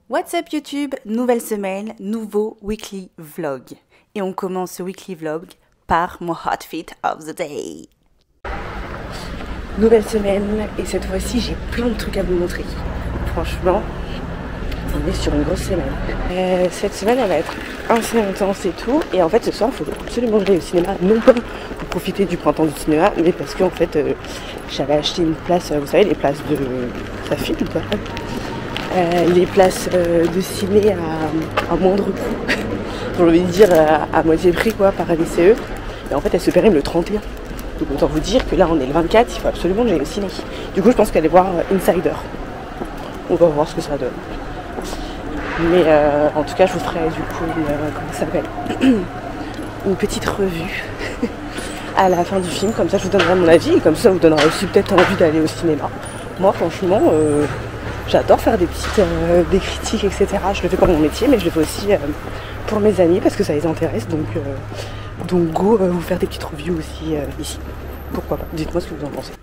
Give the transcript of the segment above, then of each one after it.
What's up YouTube, nouvelle semaine, nouveau weekly vlog. Et on commence ce weekly vlog par mon outfit of the day. Nouvelle semaine et cette fois-ci j'ai plein de trucs à vous montrer. Franchement, on est sur une grosse semaine. Cette semaine elle va être assez intense et tout. Et en fait ce soir il faut absolument que j'aille au cinéma. Non pas pour profiter du printemps du cinéma, mais parce qu'en fait j'avais acheté une place, vous savez les places de... ça file ou pas les places de ciné à moindre coût, j'ai envie de dire à moitié prix quoi, par LCE. Et en fait elle se périme le 31. Donc autant vous dire que là on est le 24, il faut absolument que j'aille au ciné. Du coup je pense qu'elle est voir Insider. On va voir ce que ça donne. Mais en tout cas je vous ferai du coup comment ça s'appelle une petite revue à la fin du film, comme ça je vous donnerai mon avis et comme ça vous donnera aussi peut-être envie d'aller au cinéma. Moi franchement j'adore faire des petites des critiques, etc. Je le fais pour mon métier, mais je le fais aussi pour mes amis parce que ça les intéresse. Donc go vous faire des petites reviews aussi ici. Pourquoi pas? Dites-moi ce que vous en pensez.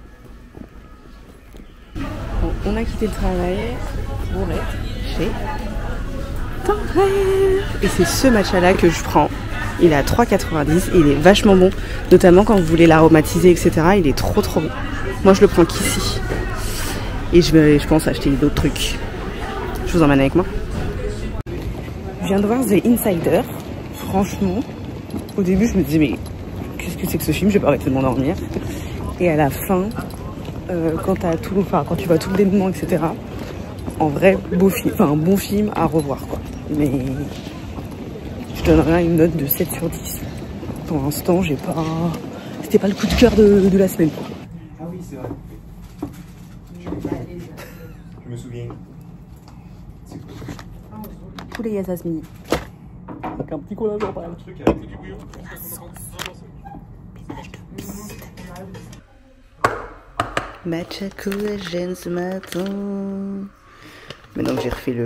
Bon, on a quitté le travail pour être chez Tanrel. Et c'est ce matcha-là que je prends. Il est à 3,90 et il est vachement bon. Notamment quand vous voulez l'aromatiser, etc. Il est trop bon. Moi je le prends qu'ici. Et je pense acheter d'autres trucs. Je vous emmène avec moi. Je viens de voir The Insider. Franchement, au début je me disais mais qu'est-ce que c'est que ce film, je vais pas arrêter de m'endormir. Et à la fin, quand tu vois tout le dénouement, etc. En vrai, un bon film à revoir quoi. Mais je donnerais une note de 7 sur 10. Pour l'instant, c'était pas le coup de cœur de la semaine quoi. Ah oui, c'est vrai. Je me souviens. Poulet Yazazmi. Avec un petit collageur par exemple. Truc avec du bouillon. Matcha collagène ce matin. Maintenant que j'ai refait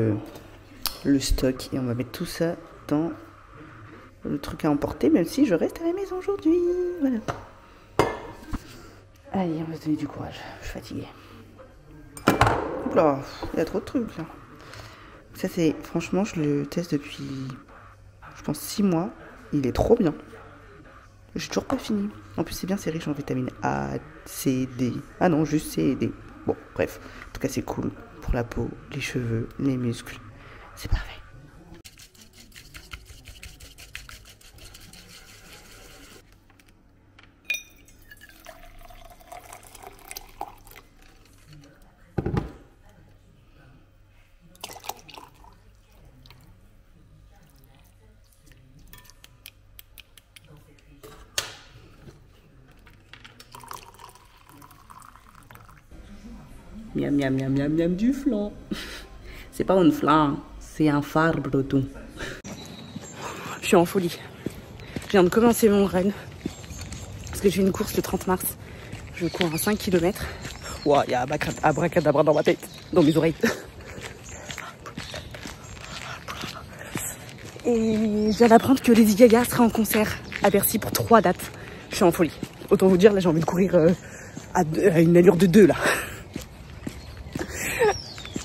le stock et on va mettre tout ça dans le truc à emporter, même si je reste à la maison aujourd'hui. Voilà. Allez, on va se donner du courage. Je suis fatiguée. Oula, il y a trop de trucs là. Ça c'est, franchement, je le teste depuis, je pense 6 mois. Il est trop bien. J'ai toujours pas fini. En plus c'est bien, c'est riche en vitamines A, C, D. Ah non, juste C et D. Bon, bref. En tout cas c'est cool pour la peau, les cheveux, les muscles. C'est parfait. Miam miam miam miam miam du flan. C'est pas un flan, c'est un phare breton. Je suis en folie. Je viens de commencer mon run. Parce que j'ai une course le 30 mars. Je cours à 5 km. Ouah, il y a abracadabra dans ma tête, dans mes oreilles. Et je viens d'apprendre que Lady Gaga sera en concert à Bercy pour 3 dates. Je suis en folie. Autant vous dire, là j'ai envie de courir à une allure de 2 là.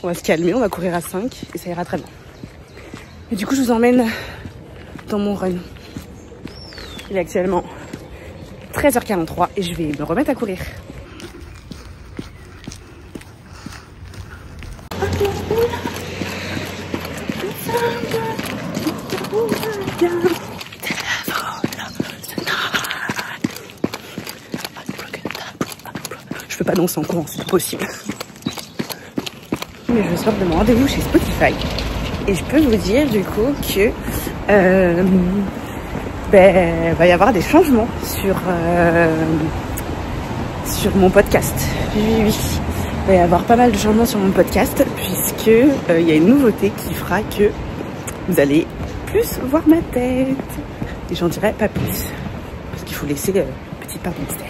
On va se calmer, on va courir à 5 et ça ira très bien. Et du coup, je vous emmène dans mon run. Il est actuellement 13h43 et je vais me remettre à courir. Je peux pas danser en courant, c'est pas possible. Mais je sors de mon rendez-vous chez Spotify et je peux vous dire du coup que va y avoir des changements sur mon podcast. Oui. Il va y avoir pas mal de changements sur mon podcast puisque il y a une nouveauté qui fera que vous allez plus voir ma tête. Et j'en dirai pas plus parce qu'il faut laisser petite part de mystère.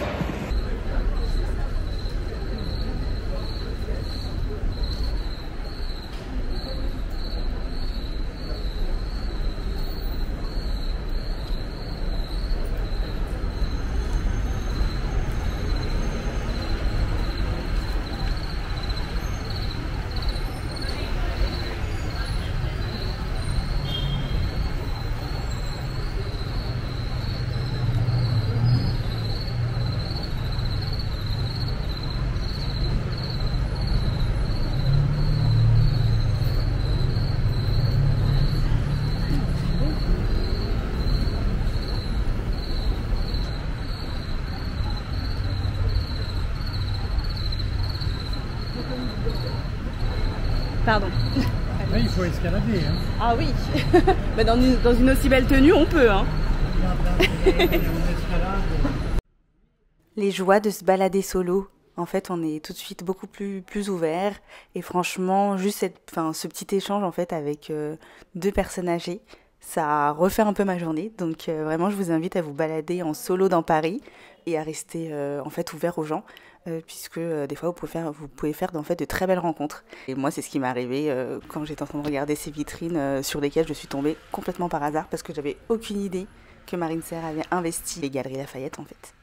Pardon. Là, il faut escalader. Hein. Ah oui. Mais dans une aussi belle tenue, on peut. Hein. Les joies de se balader solo. En fait, on est tout de suite beaucoup plus ouvert. Et franchement, juste ce petit échange en fait avec 2 personnes âgées, ça refait un peu ma journée. Donc vraiment, je vous invite à vous balader en solo dans Paris et à rester en fait ouvert aux gens. Puisque des fois vous pouvez faire en fait de très belles rencontres. Et moi c'est ce qui m'est arrivé quand j'étais en train de regarder ces vitrines sur lesquelles je suis tombée complètement par hasard parce que j'avais aucune idée que Marine Serre avait investi les Galeries Lafayette en fait.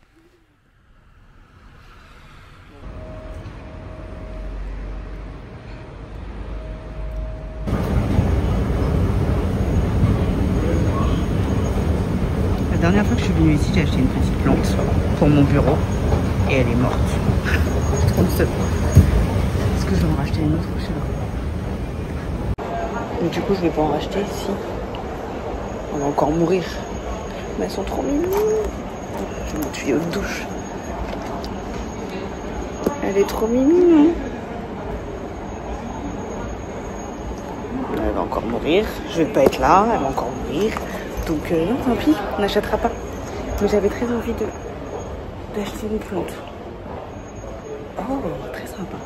La dernière fois que je suis venue ici, j'ai acheté une petite plante pour mon bureau et elle est morte. Je suis trop seule. Est-ce que je vais en racheter une autre? Je sais pas. Mais du coup, je vais pas en racheter si. On va encore mourir. Mais elles sont trop mignonnes. Je vais mon tuyau de douche. Elle est trop mignonne. Elle va encore mourir. Je vais pas être là. Elle va encore mourir. Donc non, tant pis. On n'achètera pas. Mais j'avais très envie d'acheter une plante. Oh, très sympa.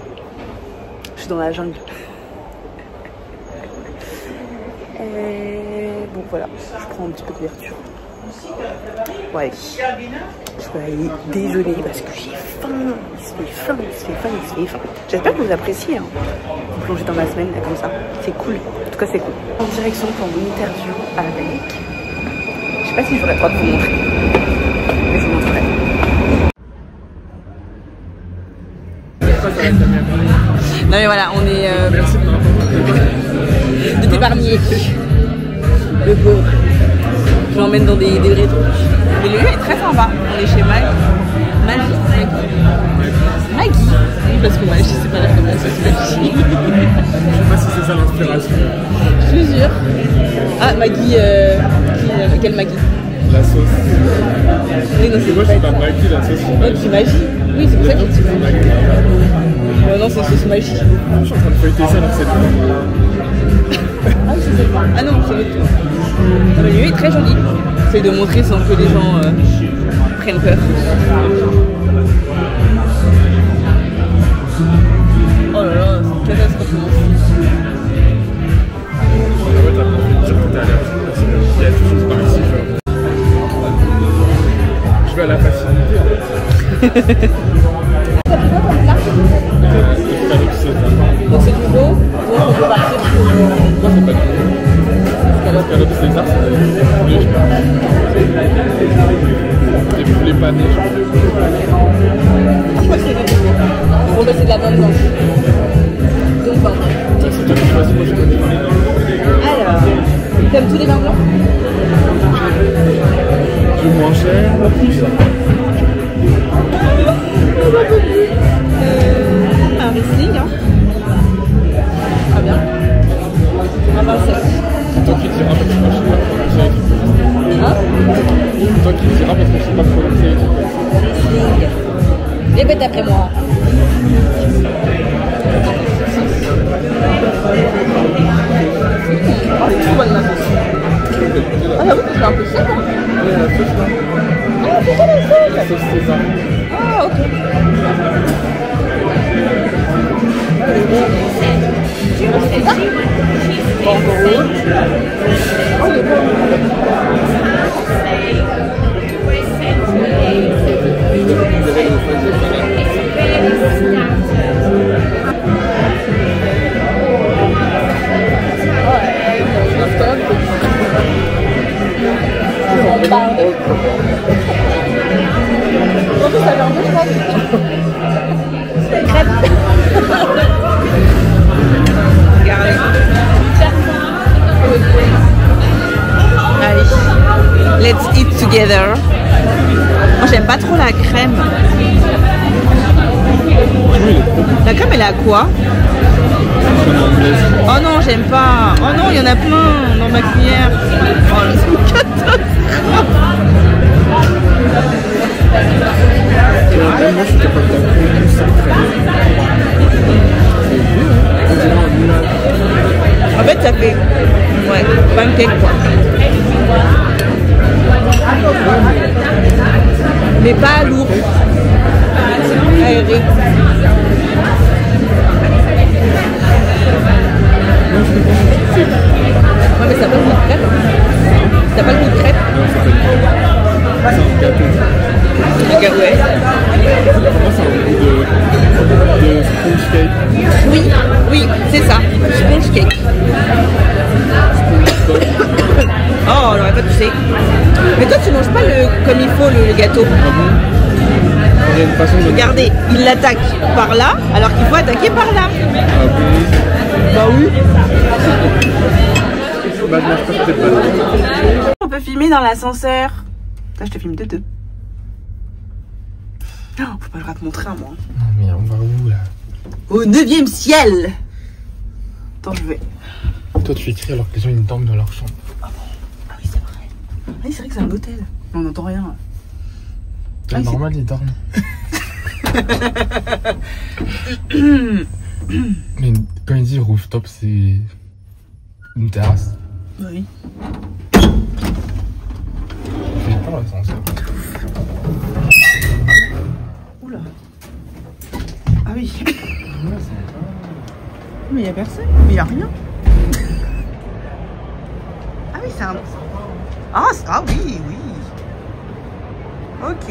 Je suis dans la jungle. Bon voilà, je prends un petit peu de couverture. Bon allez, je vais aller déjeuner parce que j'ai faim. Il se fait faim. J'espère que vous appréciez. Hein. Vous plongez dans ma semaine là, comme ça. C'est cool. En tout cas c'est cool. En direction pour mon interview avec... Je sais pas si j'aurais le droit de vous montrer. Mais je vous montrerai. Non mais voilà, on est de t'épargner. Le beau. Je l'emmène dans des rétros. Mais le lieu est très sympa. On est chez Maggie. Oui, parce que Maggie, c'est pas la première sauce Maggie. Je sais pas si c'est ça l'inspiration. Je te jure. Ah, Maggie, quelle Maggie? La sauce. Oui, non, c'est moi, je suis pas Maggie, la sauce. Ouais, c'est Maggie. Oui, c'est pour ça que je dis Maggie. Non, c'est sauce Maggie. Je suis en train de feuilleter ça dans cette Ah oui, c'est ça. Ah non, c'est l'autre. Le lieu est très joli. C'est de montrer sans que les gens prennent peur. Oh là là, c'est une catastrophe. Ouais, t'as pas envie de dire que t'es allergique parce qu'il y a des choses par ici. Je vais à la facilité. Donc c'est du veau, donc on peut partir sur... Moi c'est pas du tout. Escalope César, c'est des poulets panés. Je crois que c'est du veau. Bon bah c'est de la viande blanche. Donc bon. C'est toi qui choisis, moi je connais pas. Alors, t'aimes tous les vins blancs? Du moins cher, en plus. Un Riesling, hein. Très bien. Un vin sec. C'est toi qui diras parce que moi je sais pas prononcer. Hein? C'est toi qui diras parce que je sais pas prononcer. Riesling. Répète après moi. Oh, elle est trop bonne la sauce. Ah j'avoue que c'est un peu sec, hein. Ouais, la sauce là. Ah, c'est quoi la sauce? La sauce César. Ah, ok. C'est ça? Bon, oh, il est bon. En plus, ça vient un peu froid. C'est une crêpe. Regardez. Allez, let's eat together. Moi, j'aime pas trop la crème. La crème, elle est à quoi? Oh non, j'aime pas. Oh non, il y en a plein dans ma cuillère. Oh, c'est une catastrophe. Moi je suis capable d'un peu sans crème. fait, ça fait ouais, pancake quoi. Mais pas lourd. Aéré. Ouais, mais ça n'a pas le goût de crêpe. Ça n'a pas le goût de crêpe. C'est un gâteau. Un gâteau, ouais. Pour moi, c'est un goût de sponge cake. Oui, oui, c'est ça. Sponge cake. Oh, j'aurais pas touché. Mais toi, tu manges pas comme il faut le gâteau. Ah bon? Il y a une façon de... Regardez, il l'attaque par là, alors qu'il faut attaquer par là. Ah bon? Bah oui. Bah, je mange pas peut-être pas là. On peut filmer dans l'ascenseur. Là, je te filme de deux. Oh, faut pas le raconter à moi. Non mais on va où là? Au 9e ciel. Attends, je vais. Toi tu écris alors que les gens ils dorment dans leur chambre. Ah bon? Ah oui, c'est vrai. Ah oui, c'est vrai que c'est un hôtel. On n'entend rien. C'est normal, ils dorment. Mais quand il dit rooftop, c'est une terrasse. Oui. J'ai peur l'ascenseur. Oula. Ah oui. Mais il n'y a personne. Mais il n'y a rien. Ah oui, c'est un... Ah oui, oui. Ok.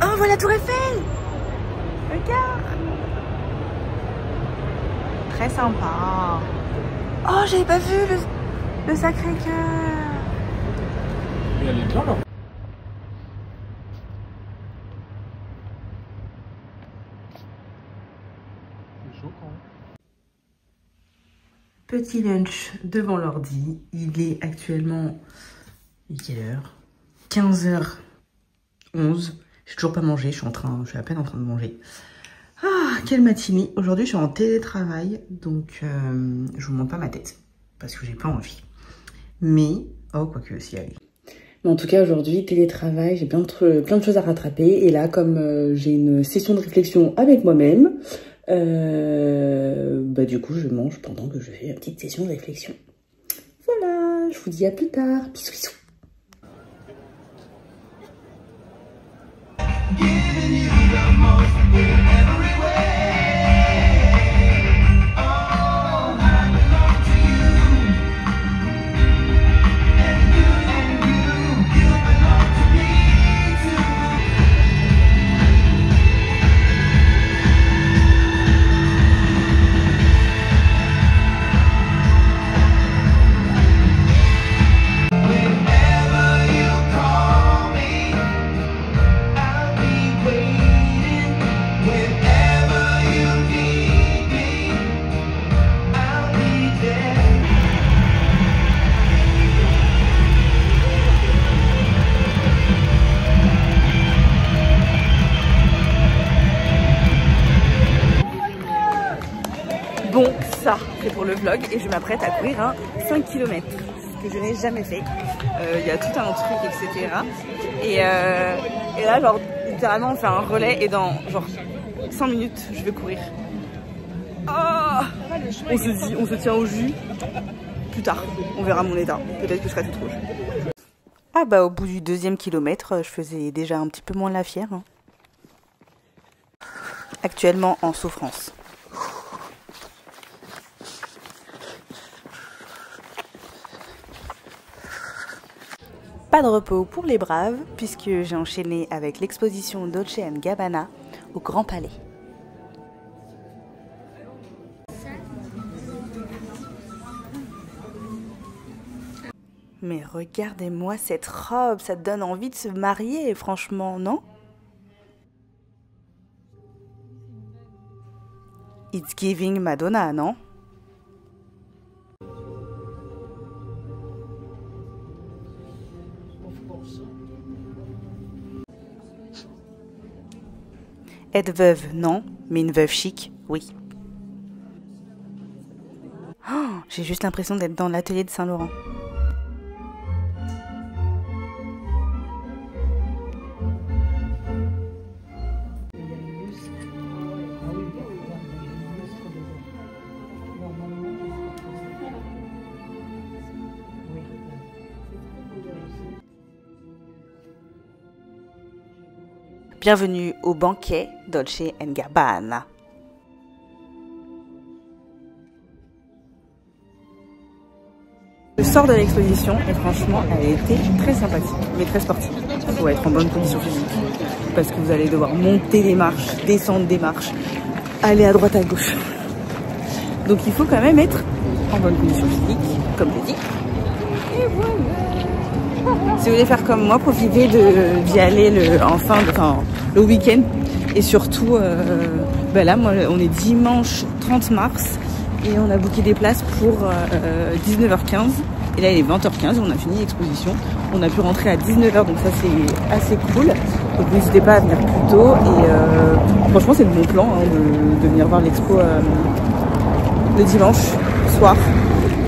Oh, voilà la tour Eiffel. Regarde. Très sympa. Oh, j'avais pas vu le Sacré-Cœur. Mais elle est bien là. C'est chaud quand même. Petit lunch devant l'ordi. Il est actuellement... quelle heure? 15h11. J'ai toujours pas mangé, je suis à peine en train de manger. Ah, quelle matinée. Aujourd'hui, je suis en télétravail, donc je vous montre pas ma tête, parce que j'ai pas envie. Mais, oh, quoique, si, allez. Mais en tout cas, aujourd'hui, télétravail, j'ai plein de choses à rattraper. Et là, comme j'ai une session de réflexion avec moi-même, bah du coup, je mange pendant que je fais ma petite session de réflexion. Voilà, je vous dis à plus tard. Bisous, bisous. Giving you the most in every way. All I belong to you, and you belong to me too. Whenever you call me, I'll be waiting. Whenever you need me, I'll be there. Bon, ça, c'est pour le vlog et je m'apprête à courir un 5 km, ce que je n'ai jamais fait. Il y a tout un truc, etc. Et là, genre, littéralement, on fait un relais et dans, genre, 5 minutes, je vais courir. Oh, on se tient au jus. Plus tard, on verra mon état. Peut-être que je serai toute rouge. Ah bah, au bout du 2e kilomètre, je faisais déjà un petit peu moins la fière. Hein. Actuellement en souffrance. Pas de repos pour les braves, puisque j'ai enchaîné avec l'exposition Dolce & Gabbana au Grand Palais. Mais regardez-moi cette robe, ça donne envie de se marier, franchement, non? It's giving Madonna, non? Être veuve, non, mais une veuve chic, oui. Oh, j'ai juste l'impression d'être dans l'atelier de Saint-Laurent. Bienvenue au banquet Dolce & Gabbana. Je sors de l'exposition et franchement elle a été très sympathique mais très sportive. Il faut être en bonne condition physique parce que vous allez devoir monter des marches, descendre des marches, aller à droite à gauche. Donc il faut quand même être en bonne condition physique, comme je dis. Et voilà. Si vous voulez faire comme moi, profitez d'y aller le week-end. Et surtout, là moi on est dimanche 30 mars. Et on a booké des places pour 19h15. Et là il est 20h15 et on a fini l'exposition. On a pu rentrer à 19h donc ça c'est assez cool. Donc n'hésitez pas à venir plus tôt. Et franchement c'est le bon plan hein, de venir voir l'expo le dimanche soir.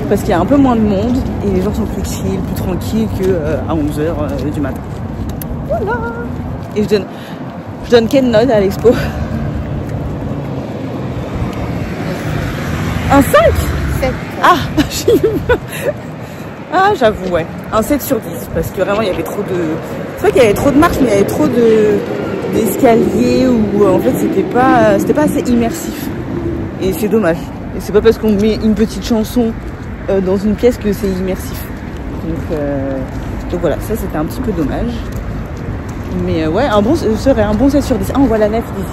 Parce qu'il y a un peu moins de monde et les gens sont plus chill, plus tranquilles qu'à 11h du matin. Voilà. Et je donne quelle note à l'expo? Un 5 7. Ah, ah j'avoue, ouais. Un 7 sur 10. Parce que vraiment, il y avait trop de... C'est vrai qu'il y avait trop de marches, mais il y avait trop d'escaliers où en fait, c'était pas assez immersif. Et c'est dommage. Et c'est pas parce qu'on met une petite chanson dans une pièce que c'est immersif. Donc voilà, ça c'était un petit peu dommage. Mais ouais, ça serait un bon 7 sur 10. Ah, on voit la nef d'ici.